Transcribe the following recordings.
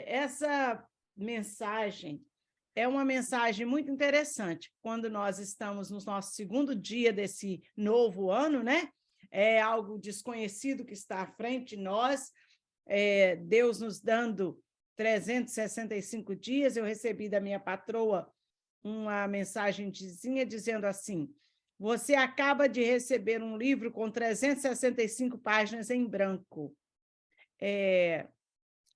essa mensagem é uma mensagem muito interessante, quando nós estamos no nosso segundo dia desse novo ano, né? É algo desconhecido que está à frente de nós, Deus nos dando 365 dias. Eu recebi da minha patroa uma mensagenzinha dizendo assim: você acaba de receber um livro com 365 páginas em branco.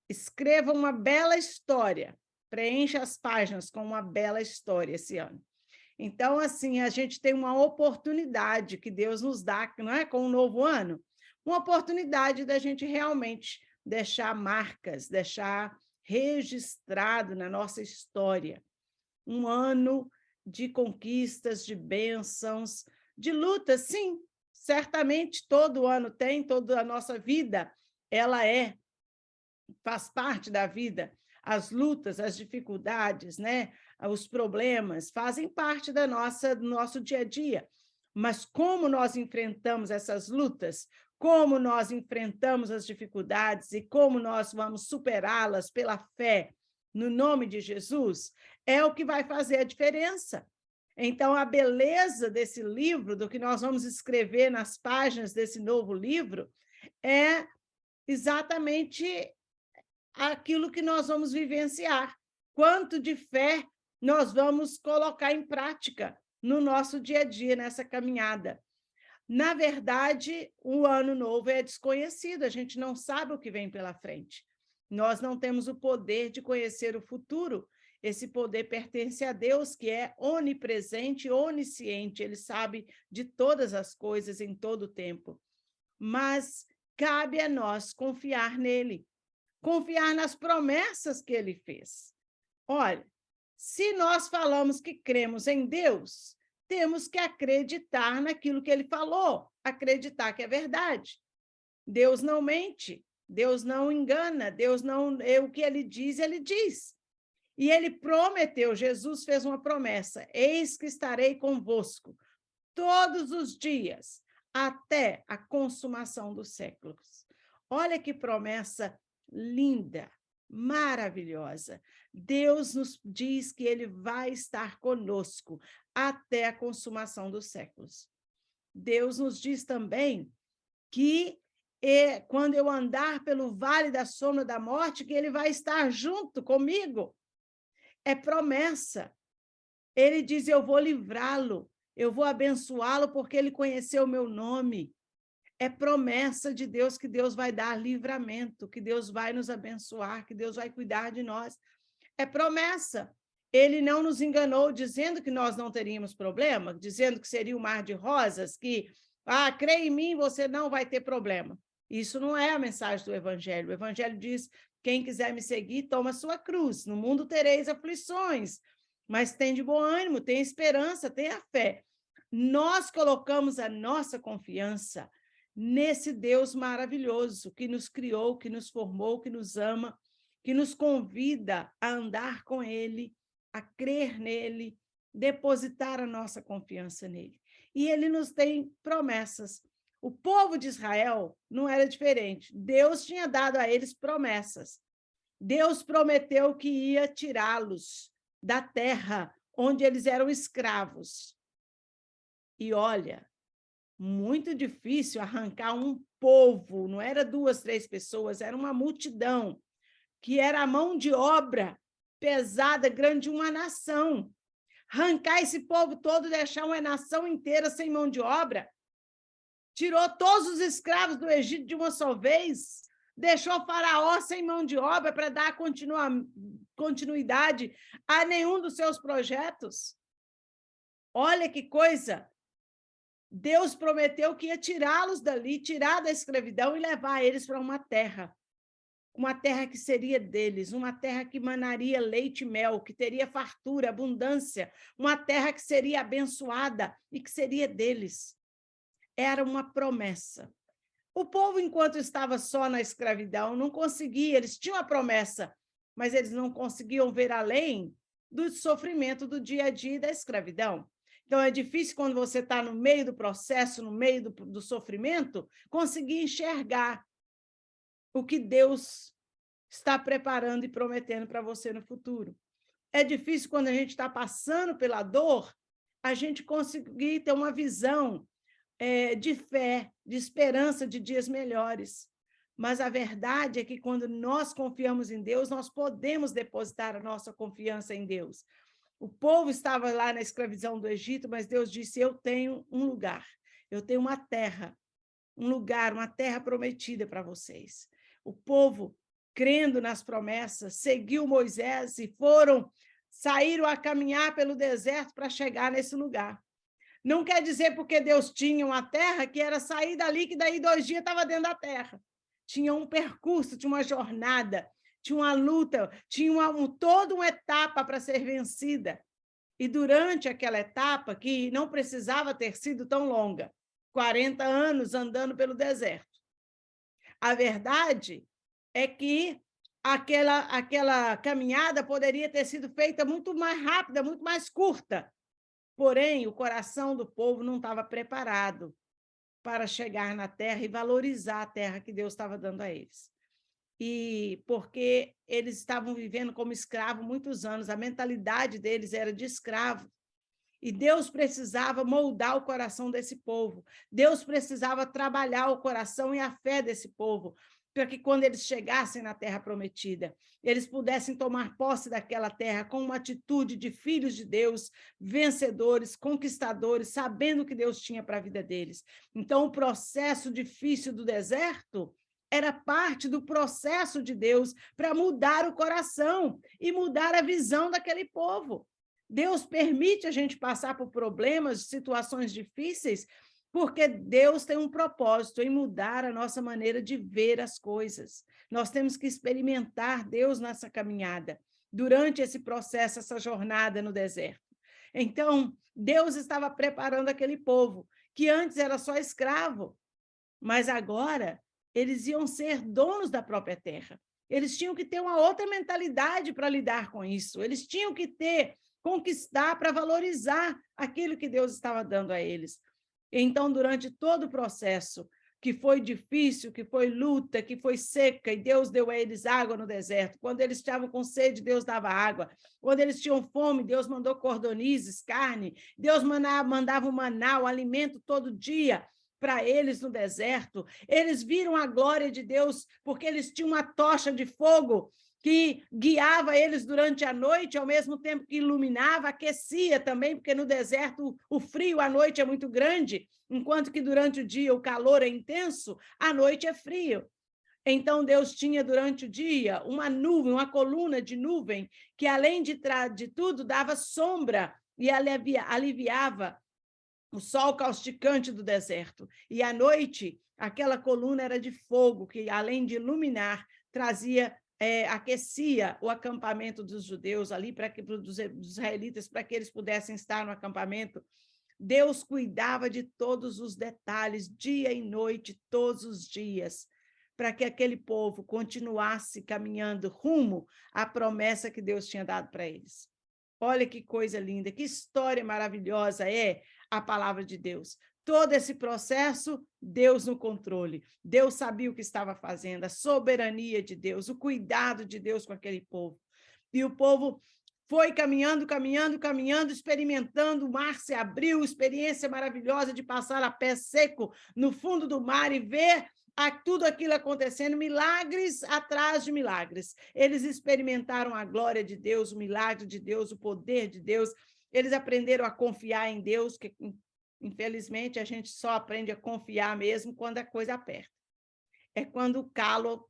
Escreva uma bela história, preencha as páginas com uma bela história esse ano. Então, assim, a gente tem uma oportunidade que Deus nos dá, não é, com o novo ano, uma oportunidade da gente realmente deixar marcas, deixar registrado na nossa história um ano de conquistas, de bênçãos, de lutas. Sim, certamente todo ano tem, toda a nossa vida, ela faz parte da vida. As lutas, as dificuldades, né? Os problemas fazem parte do nosso dia a dia. Mas como nós enfrentamos essas lutas, como nós enfrentamos as dificuldades e como nós vamos superá-las pela fé no nome de Jesus, é o que vai fazer a diferença. Então, a beleza desse livro, do que nós vamos escrever nas páginas desse novo livro, é exatamente aquilo que nós vamos vivenciar. Quanto de fé nós vamos colocar em prática no nosso dia a dia, nessa caminhada. Na verdade, o ano novo é desconhecido, a gente não sabe o que vem pela frente. Nós não temos o poder de conhecer o futuro. Esse poder pertence a Deus, que é onipresente, onisciente, ele sabe de todas as coisas em todo o tempo. Mas cabe a nós confiar nele, confiar nas promessas que ele fez. Olha, se nós falamos que cremos em Deus, temos que acreditar naquilo que ele falou, acreditar que é verdade. Deus não mente, Deus não engana, Deus não, o que ele diz, ele diz. E ele prometeu, Jesus fez uma promessa: eis que estarei convosco todos os dias, até a consumação dos séculos. Olha que promessa linda, maravilhosa. Deus nos diz que ele vai estar conosco até a consumação dos séculos. Deus nos diz também que quando eu andar pelo vale da sombra da morte, que ele vai estar junto comigo. É promessa. Ele diz: eu vou livrá-lo, eu vou abençoá-lo porque ele conheceu o meu nome. É promessa de Deus que Deus vai dar livramento, que Deus vai nos abençoar, que Deus vai cuidar de nós. É promessa. Ele não nos enganou dizendo que nós não teríamos problema, dizendo que seria um mar de rosas, que, crê em mim, você não vai ter problema. Isso não é a mensagem do Evangelho. O Evangelho diz: quem quiser me seguir, toma sua cruz. No mundo tereis aflições, mas tem de bom ânimo, tem esperança, tenha fé. Nós colocamos a nossa confiança nesse Deus maravilhoso que nos criou, que nos formou, que nos ama, que nos convida a andar com ele, a crer nele, depositar a nossa confiança nele. E ele nos tem promessas. O povo de Israel não era diferente. Deus tinha dado a eles promessas. Deus prometeu que ia tirá-los da terra onde eles eram escravos. E olha, muito difícil arrancar um povo, não era 2, 3 pessoas, era uma multidão, que era a mão de obra pesada, grande de uma nação. Arrancar esse povo todo, deixar uma nação inteira sem mão de obra. Tirou todos os escravos do Egito de uma só vez, deixou Faraó sem mão de obra para dar continuidade a nenhum dos seus projetos. Olha que coisa! Deus prometeu que ia tirá-los dali, tirar da escravidão e levar eles para uma terra que seria deles, uma terra que manaria leite e mel, que teria fartura, abundância, uma terra que seria abençoada e que seria deles. Era uma promessa. O povo, enquanto estava só na escravidão, não conseguia, eles tinham a promessa, mas eles não conseguiam ver além do sofrimento do dia a dia da escravidão. Então, é difícil, quando você está no meio do processo, no meio do sofrimento, conseguir enxergar o que Deus está preparando e prometendo para você no futuro. É difícil quando a gente está passando pela dor, a gente conseguir ter uma visão de fé, de esperança de dias melhores. Mas a verdade é que quando nós confiamos em Deus, nós podemos depositar a nossa confiança em Deus. O povo estava lá na escravidão do Egito, mas Deus disse: eu tenho um lugar, eu tenho uma terra, um lugar, uma terra prometida para vocês. O povo, crendo nas promessas, seguiu Moisés e saíram a caminhar pelo deserto para chegar nesse lugar. Não quer dizer porque Deus tinha uma terra que era sair dali, que daí 2 dias estava dentro da terra. Tinha um percurso, tinha uma jornada, tinha uma luta, tinha toda uma etapa para ser vencida. E durante aquela etapa, que não precisava ter sido tão longa, 40 anos andando pelo deserto, a verdade é que aquela caminhada poderia ter sido feita muito mais rápida, muito mais curta. Porém, o coração do povo não estava preparado para chegar na terra e valorizar a terra que Deus estava dando a eles. E porque eles estavam vivendo como escravo muitos anos, a mentalidade deles era de escravo. E Deus precisava moldar o coração desse povo. Deus precisava trabalhar o coração e a fé desse povo, para que quando eles chegassem na terra prometida, eles pudessem tomar posse daquela terra com uma atitude de filhos de Deus, vencedores, conquistadores, sabendo o que Deus tinha para a vida deles. Então, o processo difícil do deserto era parte do processo de Deus para mudar o coração e mudar a visão daquele povo. Deus permite a gente passar por problemas, situações difíceis, porque Deus tem um propósito em mudar a nossa maneira de ver as coisas. Nós temos que experimentar Deus nessa caminhada, durante esse processo, essa jornada no deserto. Então, Deus estava preparando aquele povo, que antes era só escravo, mas agora eles iam ser donos da própria terra. Eles tinham que ter uma outra mentalidade para lidar com isso. Eles tinham que conquistar para valorizar aquilo que Deus estava dando a eles. Então, durante todo o processo, que foi difícil, que foi luta, que foi seca, e Deus deu a eles água no deserto. Quando eles estavam com sede, Deus dava água. Quando eles tinham fome, Deus mandou cordonizes, carne. Deus mandava o maná, o alimento todo dia para eles no deserto. Eles viram a glória de Deus, porque eles tinham uma tocha de fogo que guiava eles durante a noite, ao mesmo tempo que iluminava, aquecia também, porque no deserto o frio à noite é muito grande, enquanto que durante o dia o calor é intenso, à noite é frio. Então, Deus tinha durante o dia uma nuvem, uma coluna de nuvem, que além de tudo dava sombra e aliviava o sol causticante do deserto. E à noite, aquela coluna era de fogo, que além de iluminar, aquecia o acampamento dos judeus ali, dos israelitas, para que eles pudessem estar no acampamento. Deus cuidava de todos os detalhes, dia e noite, todos os dias, para que aquele povo continuasse caminhando rumo à promessa que Deus tinha dado para eles. Olha que coisa linda, que história maravilhosa é a palavra de Deus. Todo esse processo, Deus no controle. Deus sabia o que estava fazendo, a soberania de Deus, o cuidado de Deus com aquele povo. E o povo foi caminhando, experimentando, o mar se abriu, experiência maravilhosa de passar a pé seco no fundo do mar e ver tudo aquilo acontecendo, milagres atrás de milagres. Eles experimentaram a glória de Deus, o milagre de Deus, o poder de Deus. Eles aprenderam a confiar em Deus, que infelizmente a gente só aprende a confiar mesmo quando a coisa aperta. É quando o calo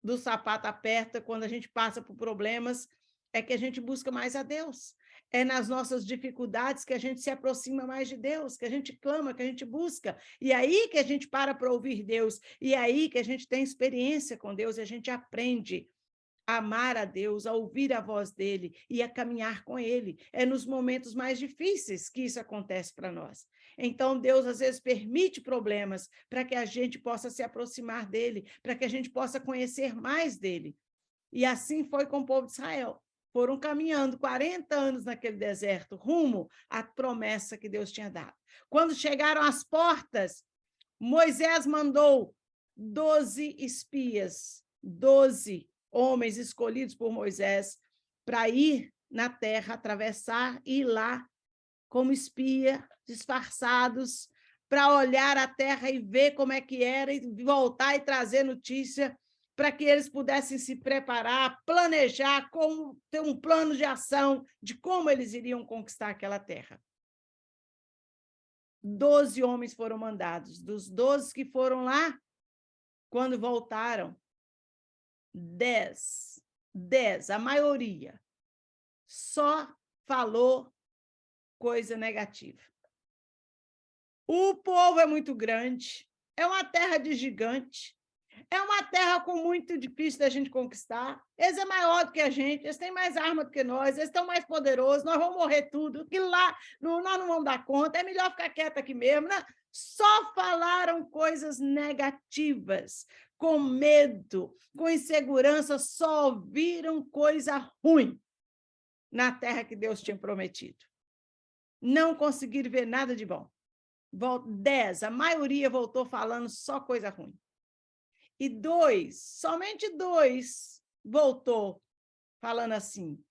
do sapato aperta, quando a gente passa por problemas, é que a gente busca mais a Deus. É nas nossas dificuldades que a gente se aproxima mais de Deus, que a gente clama, que a gente busca. E aí que a gente para ouvir Deus. E aí que a gente tem experiência com Deus e a gente aprende a amar a Deus, a ouvir a voz dele e a caminhar com ele. É nos momentos mais difíceis que isso acontece para nós. Então, Deus, às vezes, permite problemas para que a gente possa se aproximar dele, para que a gente possa conhecer mais dele. E assim foi com o povo de Israel. Foram caminhando 40 anos naquele deserto, rumo à promessa que Deus tinha dado. Quando chegaram às portas, Moisés mandou 12 espias, 12 homens escolhidos por Moisés para ir na terra, atravessar e ir lá como espia, disfarçados, para olhar a terra e ver como é que era e voltar e trazer notícia para que eles pudessem se preparar, planejar, como ter um plano de ação de como eles iriam conquistar aquela terra. 12 homens foram mandados. Dos 12 que foram lá, quando voltaram, 10, a maioria, só falou coisa negativa. O povo é muito grande, é uma terra de gigante, é uma terra com muito difícil da gente conquistar. Eles é maior do que a gente, eles têm mais arma do que nós, eles estão mais poderosos, nós vamos morrer tudo, que lá nós não vamos dar conta, é melhor ficar quieto aqui mesmo. Né? Só falaram coisas negativas, com medo, com insegurança, só ouviram coisa ruim na terra que Deus tinha prometido. Não conseguiram ver nada de bom. 10, a maioria voltou falando só coisa ruim. E 2, somente 2 voltou falando assim,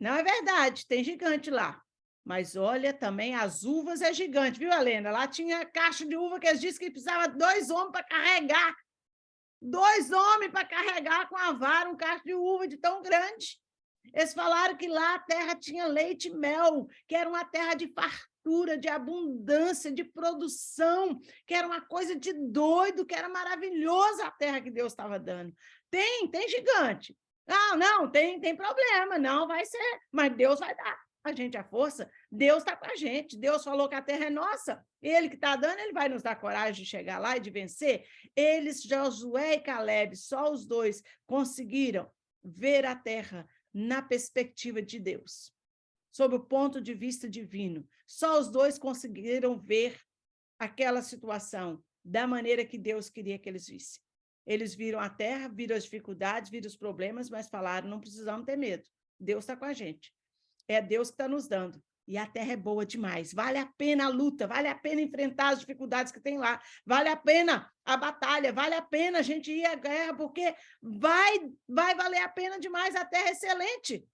não é verdade, tem gigante lá. Mas olha, também as uvas é gigante, viu, Helena? Lá tinha caixa de uva que eles disseram que precisava 2 homens para carregar. 2 homens para carregar com a vara um cacho de uva de tão grande. Eles falaram que lá a terra tinha leite e mel, que era uma terra de fartura, de abundância, de produção, que era uma coisa de doido, que era maravilhosa a terra que Deus estava dando. Tem gigante. Não, tem problema, não vai ser, mas Deus vai dar a gente a força, Deus está com a gente, Deus falou que a terra é nossa, Ele que está dando, Ele vai nos dar coragem de chegar lá e de vencer. Eles, Josué e Caleb, só os 2 conseguiram ver a terra na perspectiva de Deus, sob o ponto de vista divino. Só os 2 conseguiram ver aquela situação da maneira que Deus queria que eles vissem. Eles viram a terra, viram as dificuldades, viram os problemas, mas falaram, não precisamos ter medo, Deus está com a gente. É Deus que está nos dando. E a terra é boa demais. Vale a pena a luta, vale a pena enfrentar as dificuldades que tem lá, vale a pena a batalha, vale a pena a gente ir à guerra, porque vai valer a pena demais, a terra é excelente.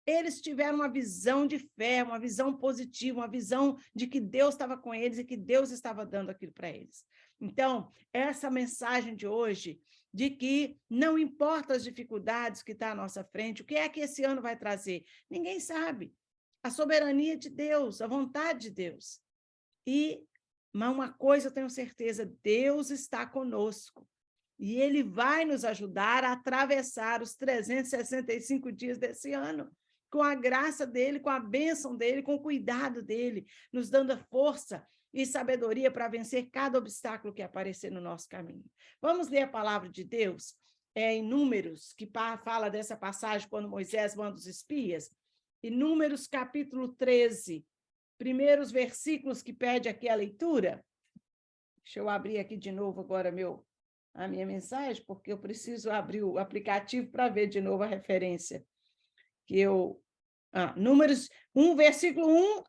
Eles tiveram uma visão de fé, uma visão positiva, uma visão de que Deus estava com eles e que Deus estava dando aquilo para eles. Então, essa mensagem de hoje, de que não importa as dificuldades que estão à nossa frente, o que é que esse ano vai trazer? Ninguém sabe. A soberania de Deus, a vontade de Deus. Mas uma coisa eu tenho certeza, Deus está conosco. E Ele vai nos ajudar a atravessar os 365 dias desse ano, com a graça dEle, com a bênção dEle, com o cuidado dEle, nos dando força e sabedoria para vencer cada obstáculo que aparecer no nosso caminho. Vamos ler a palavra de Deus em Números, que fala dessa passagem quando Moisés manda os espias. Em Números, capítulo 13, primeiros versículos que pede aqui a leitura. Deixa eu abrir aqui de novo agora a minha mensagem, porque eu preciso abrir o aplicativo para ver de novo a referência. Números 1, versículo 1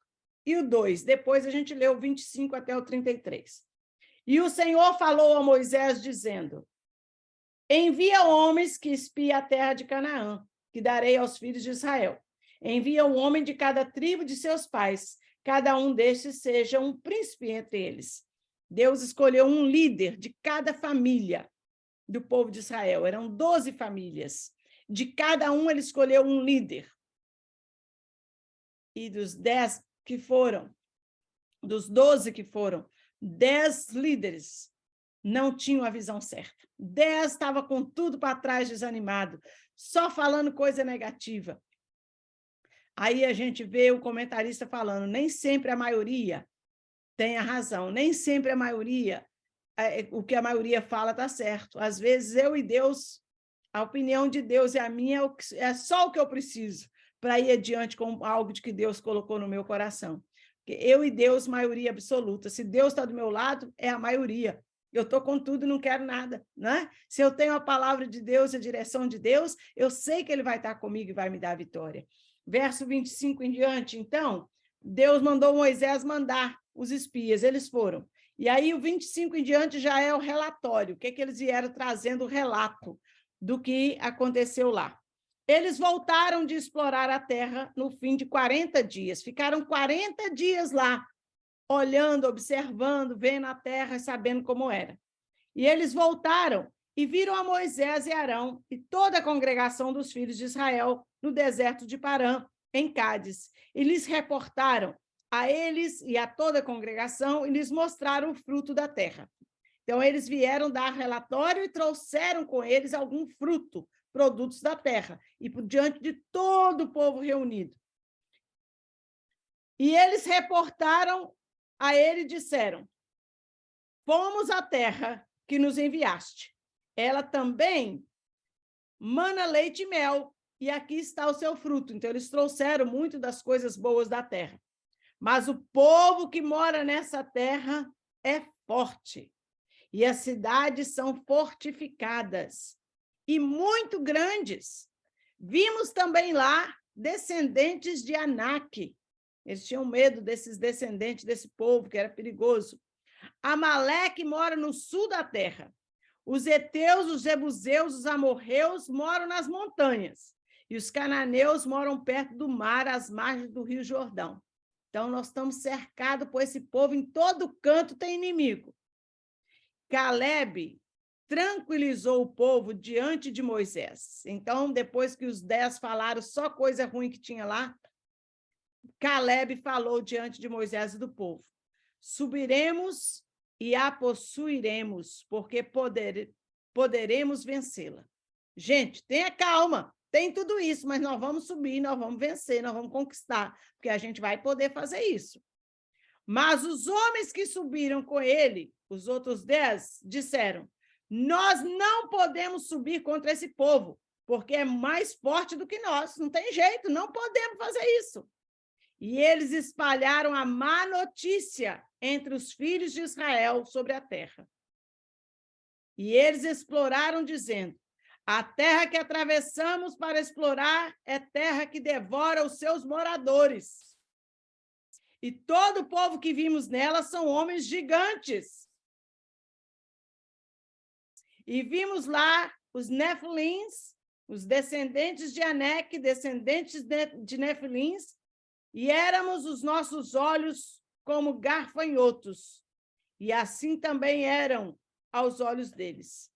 e o 2. Depois a gente lê o 25 até o 33. E o Senhor falou a Moisés, dizendo, envia homens que espiem a terra de Canaã, que darei aos filhos de Israel. Envia um homem de cada tribo de seus pais, cada um destes seja um príncipe entre eles. Deus escolheu um líder de cada família do povo de Israel. Eram 12 famílias. De cada um, ele escolheu um líder. E dos 10 que foram, dos 12 que foram, 10 líderes não tinham a visão certa. 10 estavam com tudo para trás, desanimado, só falando coisa negativa. Aí a gente vê o comentarista falando, nem sempre a maioria tem a razão, nem sempre a maioria, o que a maioria fala está certo. Às vezes eu e Deus, a opinião de Deus e a minha é só o que eu preciso para ir adiante com algo de que Deus colocou no meu coração. Porque eu e Deus, maioria absoluta. Se Deus está do meu lado, é a maioria. Eu estou com tudo e não quero nada, né? Se eu tenho a palavra de Deus, a direção de Deus, eu sei que Ele vai estar comigo e vai me dar a vitória. Verso 25 em diante, então, Deus mandou Moisés mandar os espias, eles foram. E aí o 25 em diante já é o relatório, o que eles vieram trazendo o relato. do que aconteceu lá. Eles voltaram de explorar a terra no fim de 40 dias. Ficaram 40 dias lá, olhando, observando, vendo a terra e sabendo como era. E eles voltaram e viram a Moisés e Arão e toda a congregação dos filhos de Israel no deserto de Parã, em Cádiz. E lhes reportaram a eles e a toda a congregação e lhes mostraram o fruto da terra. Então, eles vieram dar relatório e trouxeram com eles algum fruto, produtos da terra, e diante de todo o povo reunido. E eles reportaram a ele e disseram: fomos à terra que nos enviaste. Ela também mana leite e mel, e aqui está o seu fruto. Então, eles trouxeram muito das coisas boas da terra. Mas o povo que mora nessa terra é forte, e as cidades são fortificadas e muito grandes. Vimos também lá descendentes de Anak. Eles tinham medo desses descendentes desse povo, que era perigoso. Amaleque mora no sul da terra. Os heteus, os jebuseus, os amorreus moram nas montanhas. E os cananeus moram perto do mar, às margens do rio Jordão. Então, nós estamos cercados por esse povo, em todo canto tem inimigo. Caleb tranquilizou o povo diante de Moisés. Então, depois que os 10 falaram só coisa ruim que tinha lá, Caleb falou diante de Moisés e do povo: subiremos e a possuiremos, porque poderemos vencê-la. Gente, tenha calma, tem tudo isso, mas nós vamos subir, nós vamos vencer, nós vamos conquistar, porque a gente vai poder fazer isso. Mas os homens que subiram com ele, os outros 10, disseram: nós não podemos subir contra esse povo, porque é mais forte do que nós, não tem jeito, não podemos fazer isso. E eles espalharam a má notícia entre os filhos de Israel sobre a terra. E eles exploraram, dizendo: a terra que atravessamos para explorar é terra que devora os seus moradores. E todo o povo que vimos nela são homens gigantes. E vimos lá os Nefilins, os descendentes de Anek, descendentes de Nefilins, e éramos os nossos olhos como gafanhotos, e assim também eram aos olhos deles.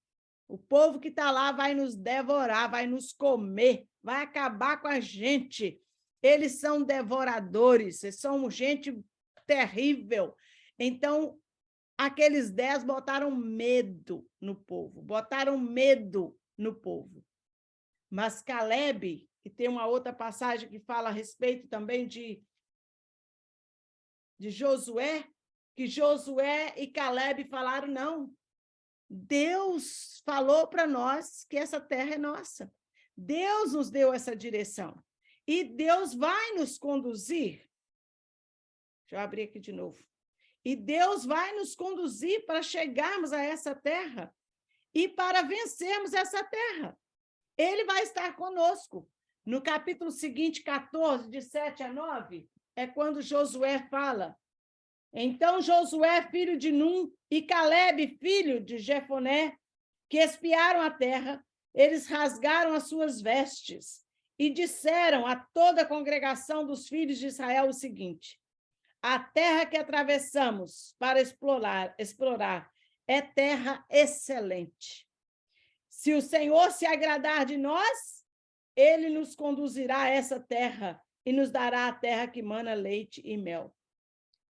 O povo que está lá vai nos devorar, vai nos comer, vai acabar com a gente. Eles são devoradores, eles são gente terrível. Então, aqueles 10 botaram medo no povo, botaram medo no povo. Mas Caleb, e tem uma outra passagem que fala a respeito também de Josué, que Josué e Caleb falaram: não, Deus falou para nós que essa terra é nossa. Deus nos deu essa direção. E Deus vai nos conduzir. Deixa eu abrir aqui de novo. E Deus vai nos conduzir para chegarmos a essa terra e para vencermos essa terra. Ele vai estar conosco. No capítulo seguinte, 14, de 7 a 9, é quando Josué fala: então Josué, filho de Num, e Caleb, filho de Jefoné, que espiaram a terra, eles rasgaram as suas vestes e disseram a toda a congregação dos filhos de Israel o seguinte: a terra que atravessamos para explorar é terra excelente. Se o Senhor se agradar de nós, ele nos conduzirá a essa terra e nos dará a terra que mana leite e mel.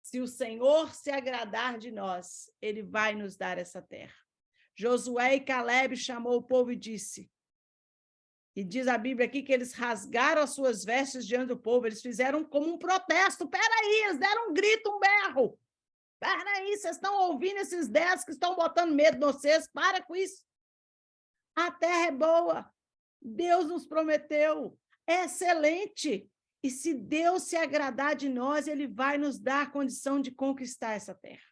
Se o Senhor se agradar de nós, ele vai nos dar essa terra. Josué e Caleb chamou o povo e disse, e diz a Bíblia aqui que eles rasgaram as suas vestes diante do povo, eles fizeram como um protesto. Peraí, eles deram um grito, um berro. Peraí, vocês estão ouvindo esses 10 que estão botando medo em vocês? Para com isso. A terra é boa. Deus nos prometeu. É excelente. E se Deus se agradar de nós, ele vai nos dar a condição de conquistar essa terra.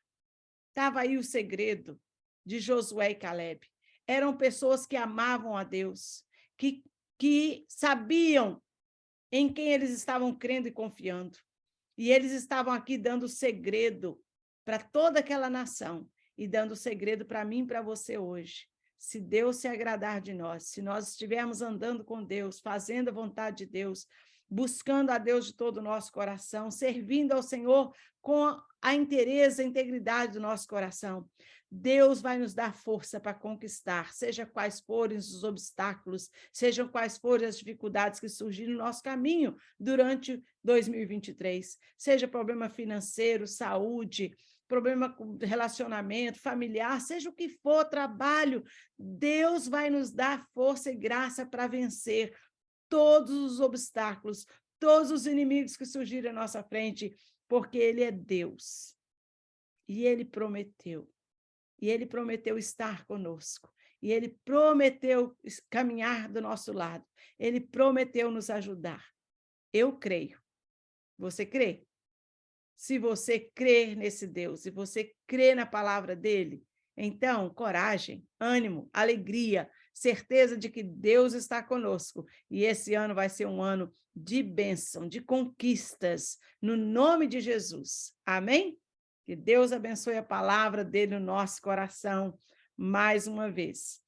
Estava aí o segredo de Josué e Caleb. Eram pessoas que amavam a Deus, que sabiam em quem eles estavam crendo e confiando. E eles estavam aqui dando segredo para toda aquela nação e dando segredo para mim e para você hoje. Se Deus se agradar de nós, se nós estivermos andando com Deus, fazendo a vontade de Deus, buscando a Deus de todo o nosso coração, servindo ao Senhor com a inteireza, a integridade do nosso coração, Deus vai nos dar força para conquistar, seja quais forem os obstáculos, sejam quais forem as dificuldades que surgirem no nosso caminho durante 2023, seja problema financeiro, saúde, problema com relacionamento familiar, seja o que for, trabalho, Deus vai nos dar força e graça para vencer todos os obstáculos, todos os inimigos que surgirem à nossa frente, porque Ele é Deus. E Ele prometeu estar conosco, e Ele prometeu caminhar do nosso lado, Ele prometeu nos ajudar. Eu creio. Você crê? Se você crer nesse Deus, e você crê na palavra dele, então, coragem, ânimo, alegria, certeza de que Deus está conosco, e esse ano vai ser um ano de bênção, de conquistas, no nome de Jesus. Amém? Que Deus abençoe a palavra dele no nosso coração mais uma vez.